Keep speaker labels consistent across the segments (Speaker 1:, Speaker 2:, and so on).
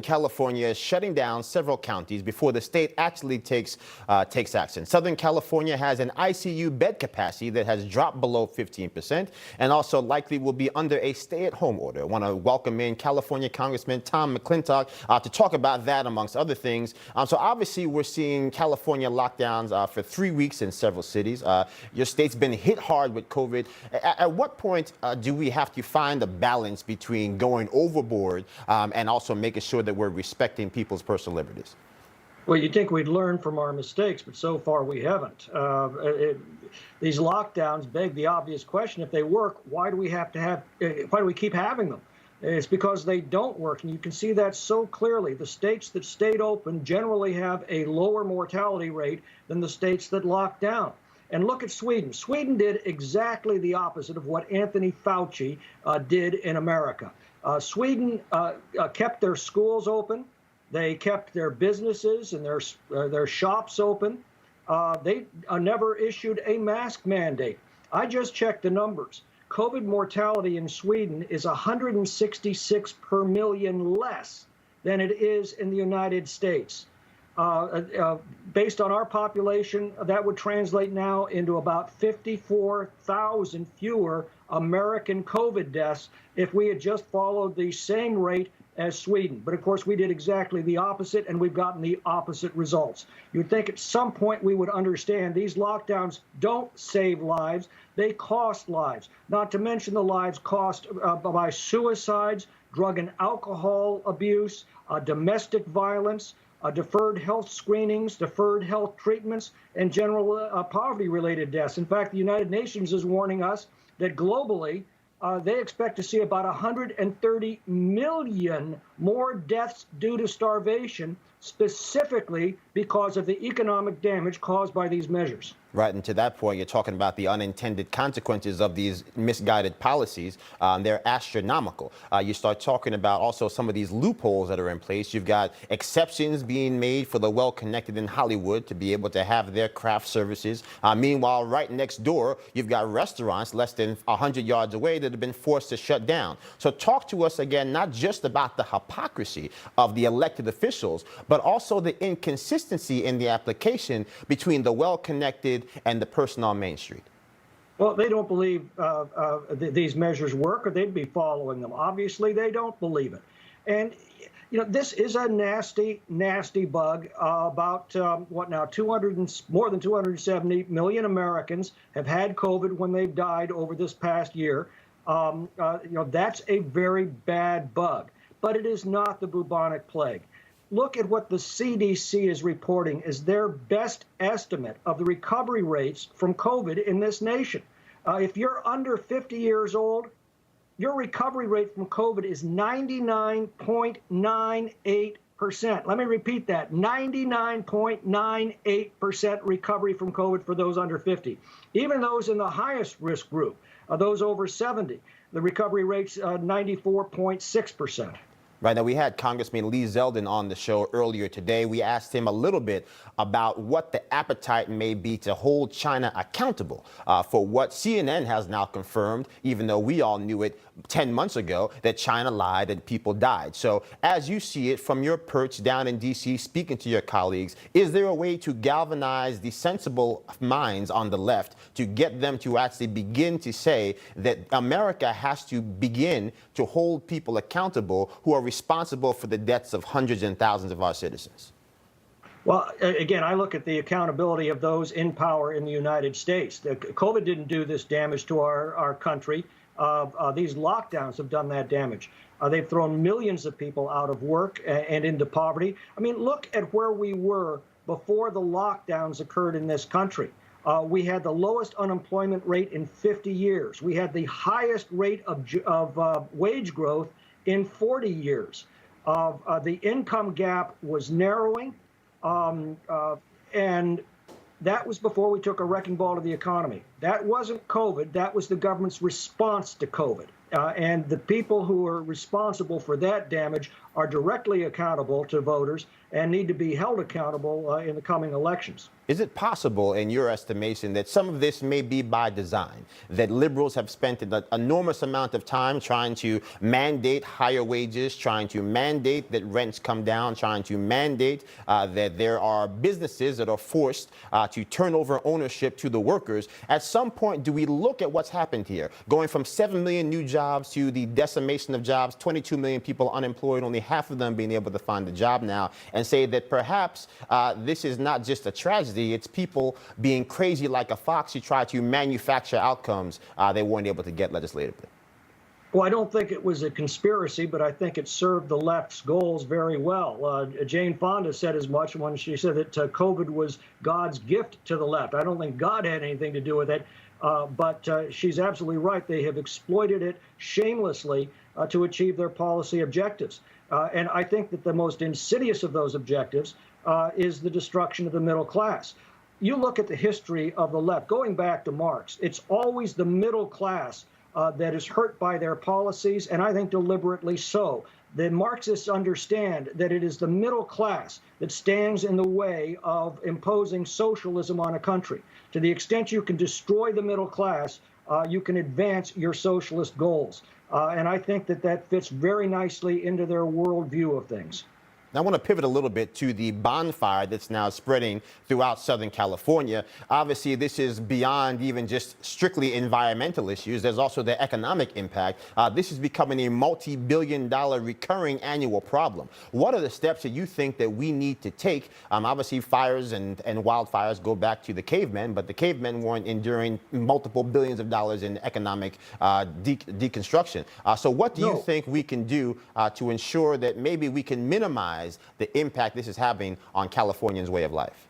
Speaker 1: California is shutting down several counties before the state actually takes action. Southern California has an ICU bed capacity that has dropped below 15% and also likely will be under a stay-at-home order. I want to welcome in California Congressman Tom McClintock to talk about that, amongst other things. So obviously we're seeing California lockdowns for 3 weeks in several cities. Your state's been hit hard with COVID. At what point do we have to find a balance between going overboard and also making sure that we're respecting people's personal liberties?
Speaker 2: Well, you'd think we'd learn from our mistakes, but so far we haven't. These lockdowns beg the obvious question: if they work, why do we keep having them? It's because they don't work, and you can see that so clearly. The states that stayed open generally have a lower mortality rate than the states that locked down. And look at Sweden. Sweden did exactly the opposite of what Anthony Fauci did in America. Sweden kept their schools open. They kept their businesses and their shops open. They never issued a mask mandate. I just checked the numbers. COVID mortality in Sweden is 166 per million less than it is in the United States. Based on our population, that would translate now into about 54,000 fewer American COVID deaths if we had just followed the same rate as Sweden. But of course, we did exactly the opposite, and we've gotten the opposite results. You'd think at some point we would understand these lockdowns don't save lives, they cost lives. Not to mention the lives cost by suicides, drug and alcohol abuse, domestic violence, deferred health screenings, deferred health treatments, and general poverty-related deaths. In fact, the United Nations is warning us that globally, they expect to see about 130 million more deaths due to starvation, specifically because of the economic damage caused by these measures.
Speaker 1: Right, and to that point, you're talking about the unintended consequences of these misguided policies. They're astronomical. You start talking about also some of these loopholes that are in place. You've got exceptions being made for the well-connected in Hollywood to be able to have their craft services. Meanwhile, right next door, you've got restaurants less than 100 yards away that have been forced to shut down. So talk to us again, not just about the hypocrisy of the elected officials, but also the inconsistency in the application between the well-connected and the person on Main Street.
Speaker 2: Well, they don't believe these measures work, or they'd be following them. Obviously, they don't believe it. And, you know, this is a nasty, nasty bug. About, more than 270 million Americans have had COVID when they've died over this past year. That's a very bad bug. But it is not the bubonic plague. Look at what the CDC is reporting as their best estimate of the recovery rates from COVID in this nation. If you're under 50 years old, your recovery rate from COVID is 99.98%. Let me repeat that, 99.98% recovery from COVID for those under 50. Even those in the highest risk group, those over 70, the recovery rate's 94.6%.
Speaker 1: Right, now we had Congressman Lee Zeldin on the show earlier today. We asked him a little bit about what the appetite may be to hold China accountable for what CNN has now confirmed, even though we all knew it 10 months ago, that China lied and people died. So as you see it from your perch down in D.C., speaking to your colleagues, is there a way to galvanize the sensible minds on the left to get them to actually begin to say that America has to begin to hold people accountable who are responsible for the deaths of hundreds and thousands of our citizens?
Speaker 2: Well, again, I look at the accountability of those in power in the United States. COVID didn't do this damage to our country. These lockdowns have done that damage. They've thrown millions of people out of work and into poverty. I mean, look at where we were before the lockdowns occurred in this country. We had the lowest unemployment rate in 50 years. We had the highest rate of wage growth in 40 years. The income gap was narrowing, and that was before we took a wrecking ball to the economy. That wasn't COVID. That was the government's response to COVID. And the people who are responsible for that damage are directly accountable to voters and need to be held accountable in the coming elections.
Speaker 1: Is it possible, in your estimation, that some of this may be by design, that liberals have spent an enormous amount of time trying to mandate higher wages, trying to mandate that rents come down, trying to mandate that there are businesses that are forced to turn over ownership to the workers? At some point, do we look at what's happened here, going from 7 million new jobs to the decimation of jobs, 22 million people unemployed, only half of them being able to find a job now, and say that perhaps this is not just a tragedy, it's people being crazy like a fox who try to manufacture outcomes they weren't able to get legislatively?
Speaker 2: Well, I don't think it was a conspiracy, but I think it served the left's goals very well. Jane Fonda said as much when she said that COVID was God's gift to the left. I don't think God had anything to do with it, but she's absolutely right. They have exploited it shamelessly to achieve their policy objectives. And I think that the most insidious of those objectives is the destruction of the middle class. You look at the history of the left, going back to Marx, it's always the middle class that is hurt by their policies, and I think deliberately so. The Marxists understand that it is the middle class that stands in the way of imposing socialism on a country. To the extent you can destroy the middle class, you can advance your socialist goals. And I think that that fits very nicely into their worldview of things.
Speaker 1: Now, I want to pivot a little bit to the bonfire that's now spreading throughout Southern California. Obviously, this is beyond even just strictly environmental issues. There's also the economic impact. This is becoming a multi-billion-dollar recurring annual problem. What are the steps that you think that we need to take? Obviously, fires and wildfires go back to the cavemen, but the cavemen weren't enduring multiple billions of dollars in economic deconstruction. So what do you think we can do to ensure that maybe we can minimize the impact this is having on Californians' way of life?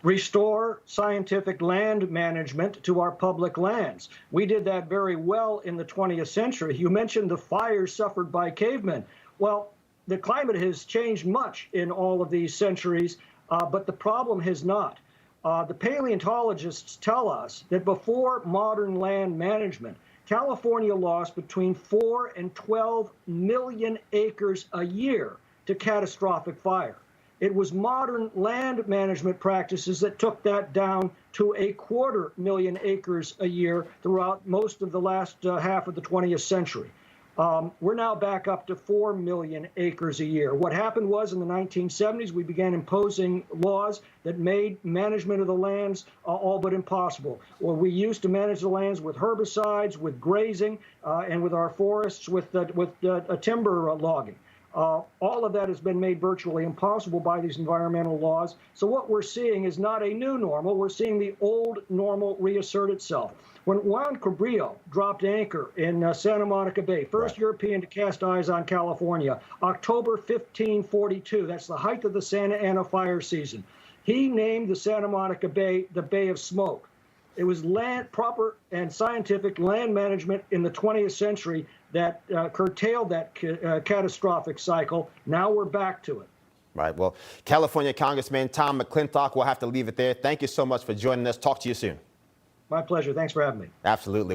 Speaker 2: Restore scientific land management to our public lands. We did that very well in the 20th century. You mentioned the fires suffered by cavemen. Well, the climate has changed much in all of these centuries, but the problem has not. The paleontologists tell us that before modern land management, California lost between 4 and 12 million acres a year to catastrophic fire. It was modern land management practices that took that down to 250,000 acres a year throughout most of the last half of the 20th century. We're now back up to 4 million acres a year. What happened was in the 1970s, we began imposing laws that made management of the lands all but impossible. Well, we used to manage the lands with herbicides, with grazing, and with our forests with timber logging. All of that has been made virtually impossible by these environmental laws. So what we're seeing is not a new normal. We're seeing the old normal reassert itself. When Juan Cabrillo dropped anchor in Santa Monica Bay, first European to cast eyes on California, October 1542, that's the height of the Santa Ana fire season, he named the Santa Monica Bay the Bay of Smoke. It was proper and scientific land management in the 20th century that curtailed that catastrophic cycle. Now we're back to it.
Speaker 1: Right. Well, California Congressman Tom McClintock, we'll have to leave it there. Thank you so much for joining us. Talk to you soon.
Speaker 2: My pleasure. Thanks for having me.
Speaker 1: Absolutely.